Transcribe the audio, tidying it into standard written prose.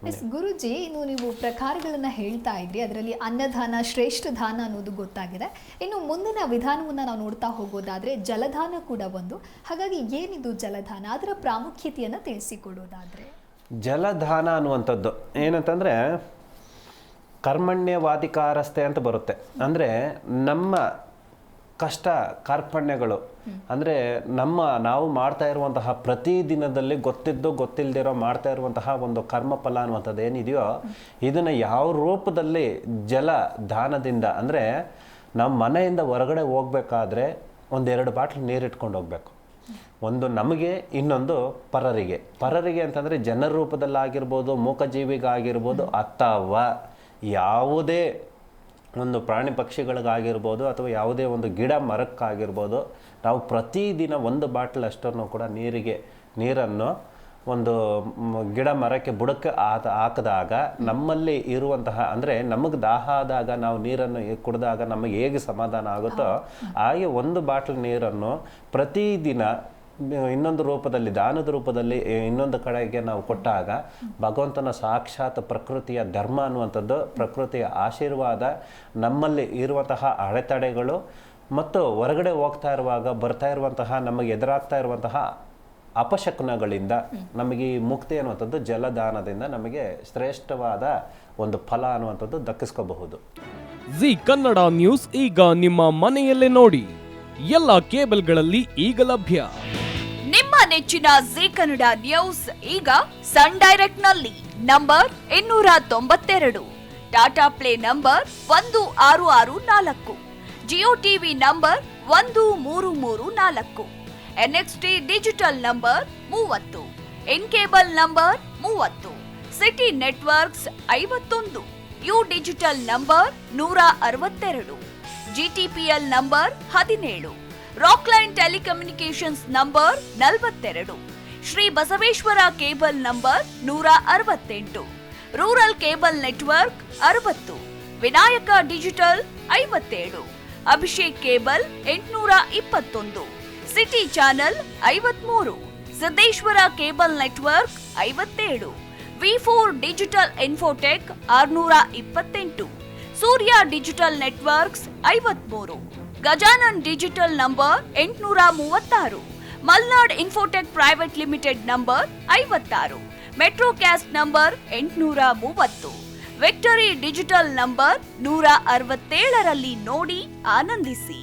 S ಗುರುಜಿ, ಇನ್ನು ನೀವು ಪ್ರಕಾರಗಳನ್ನು ಹೇಳ್ತಾ ಇದ್ರಿ, ಅದರಲ್ಲಿ ಅನ್ನದಾನ ಶ್ರೇಷ್ಠ ದಾನ ಅನ್ನೋದು ಗೊತ್ತಾಗಿದೆ. ಇನ್ನು ಮುಂದಿನ ವಿಧಾನವನ್ನು ನಾವು ನೋಡ್ತಾ ಹೋಗೋದಾದ್ರೆ ಜಲದಾನ ಕೂಡ ಒಂದು. ಹಾಗಾಗಿ ಏನಿದು ಜಲದಾನ, ಅದರ ಪ್ರಾಮುಖ್ಯತೆಯನ್ನು ತಿಳಿಸಿಕೊಡೋದಾದ್ರೆ? ಜಲದಾನ ಅನ್ನುವಂಥದ್ದು ಏನಂತಂದರೆ ಕರ್ಮಣ್ಯವಾಧಿಕಾರಸ್ಥೆ ಅಂತ ಬರುತ್ತೆ. ಅಂದರೆ ನಮ್ಮ ಕಷ್ಟ ಕಾರ್ಪಣ್ಯಗಳು, ಅಂದರೆ ನಾವು ಮಾಡ್ತಾ ಇರುವಂತಹ ಪ್ರತಿದಿನದಲ್ಲಿ ಗೊತ್ತಿದ್ದು ಗೊತ್ತಿಲ್ಲದಿರೋ ಮಾಡ್ತಾ ಇರುವಂತಹ ಒಂದು ಕರ್ಮಫಲ ಅನ್ನುವಂಥದ್ದು ಏನಿದೆಯೋ ಇದನ್ನು ಯಾವ ರೂಪದಲ್ಲಿ ಜಲ ದಾನದಿಂದ, ಅಂದರೆ ನಮ್ಮ ಮನೆಯಿಂದ ಹೊರಗಡೆ ಹೋಗ್ಬೇಕಾದ್ರೆ ಒಂದೆರಡು ಬಾಟ್ಲು ನೀರಿಟ್ಕೊಂಡು ಹೋಗ್ಬೇಕು. ಒಂದು ನಮಗೆ, ಇನ್ನೊಂದು ಪರರಿಗೆ ಅಂತಂದರೆ ಜನರ ರೂಪದಲ್ಲಾಗಿರ್ಬೋದು, ಮೂಕಜೀವಿಗಾಗಿರ್ಬೋದು, ಅಥವಾ ಯಾವುದೇ ಒಂದು ಪ್ರಾಣಿ ಪಕ್ಷಿಗಳಿಗಾಗಿರ್ಬೋದು, ಅಥವಾ ಯಾವುದೇ ಒಂದು ಗಿಡ ಮರಕ್ಕಾಗಿರ್ಬೋದು, ನಾವು ಪ್ರತಿದಿನ ಒಂದು ಬಾಟ್ಲ್ ಅಷ್ಟನ್ನು ಕೂಡ ನೀರನ್ನು ಒಂದು ಗಿಡ ಮರಕ್ಕೆ ಬುಡಕ್ಕೆ ಹಾಕಿದಾಗ ನಮ್ಮಲ್ಲಿ ಇರುವಂತಹ, ಅಂದರೆ ನಮಗೆ ದಾಹ ಆದಾಗ ನಾವು ನೀರನ್ನು ಕುಡಿದಾಗ ನಮಗೆ ಹೇಗೆ ಸಮಾಧಾನ ಆಗುತ್ತೋ ಹಾಗೆ ಒಂದು ಬಾಟ್ಲ್ ನೀರನ್ನು ಪ್ರತಿದಿನ ಇನ್ನೊಂದು ರೂಪದಲ್ಲಿ, ದಾನದ ರೂಪದಲ್ಲಿ ಇನ್ನೊಂದು ಕಡೆಗೆ ನಾವು ಕೊಟ್ಟಾಗ ಭಗವಂತನ ಸಾಕ್ಷಾತ್ ಪ್ರಕೃತಿಯ ಧರ್ಮ ಅನ್ನುವಂಥದ್ದು, ಪ್ರಕೃತಿಯ ಆಶೀರ್ವಾದ, ನಮ್ಮಲ್ಲಿ ಇರುವಂತಹ ಅಡೆತಡೆಗಳು ಮತ್ತು ಹೊರಗಡೆ ಹೋಗ್ತಾ ಇರುವಾಗ ಬರ್ತಾ ಇರುವಂತಹ ನಮಗೆ ಎದುರಾಗ್ತಾ ಇರುವಂತಹ ಅಪಶಕುನಗಳಿಂದ ನಮಗೆ ಈ ಮುಕ್ತಿ ಅನ್ನುವಂಥದ್ದು ಜಲದಾನದಿಂದ ನಮಗೆ ಶ್ರೇಷ್ಠವಾದ ಒಂದು ಫಲ ಅನ್ನುವಂಥದ್ದು ದಕ್ಕಿಸ್ಕೋಬಹುದು. ಜಿ ಕನ್ನಡ ನ್ಯೂಸ್ ಈಗ ನಿಮ್ಮ ಮನೆಯಲ್ಲೇ ನೋಡಿ, ಎಲ್ಲ ಕೇಬಲ್ಗಳಲ್ಲಿ ಈಗ ಲಭ್ಯ. ನಿಮ್ಮ ನೆಚ್ಚಿನ ಜಿ ಕನ್ನಡ ನ್ಯೂಸ್ ಈಗ ಸನ್ ಡೈರೆಕ್ಟ್ ನಲ್ಲಿ number 292, Tata play number 1664, Jio TV number 1334, NXT digital number 30, in cable number 30, city networks 51, U digital number 162, GTPL number 17, Rockline telecommunications number 42, Shri Basaveshwara cable number 168, rural cable network 60, Vinayaka digital 57, Abhishek cable 821, city channel 53, Siddeshwara cable network 57, V4 digital Infotech 628, Surya digital networks 53, Gajanan digital number 836, Malnad infotech private limited number 56, metrocast number 830, victory digital number 167ರಲ್ಲಿ ನೋಡಿ ಆನಂದಿಸಿ.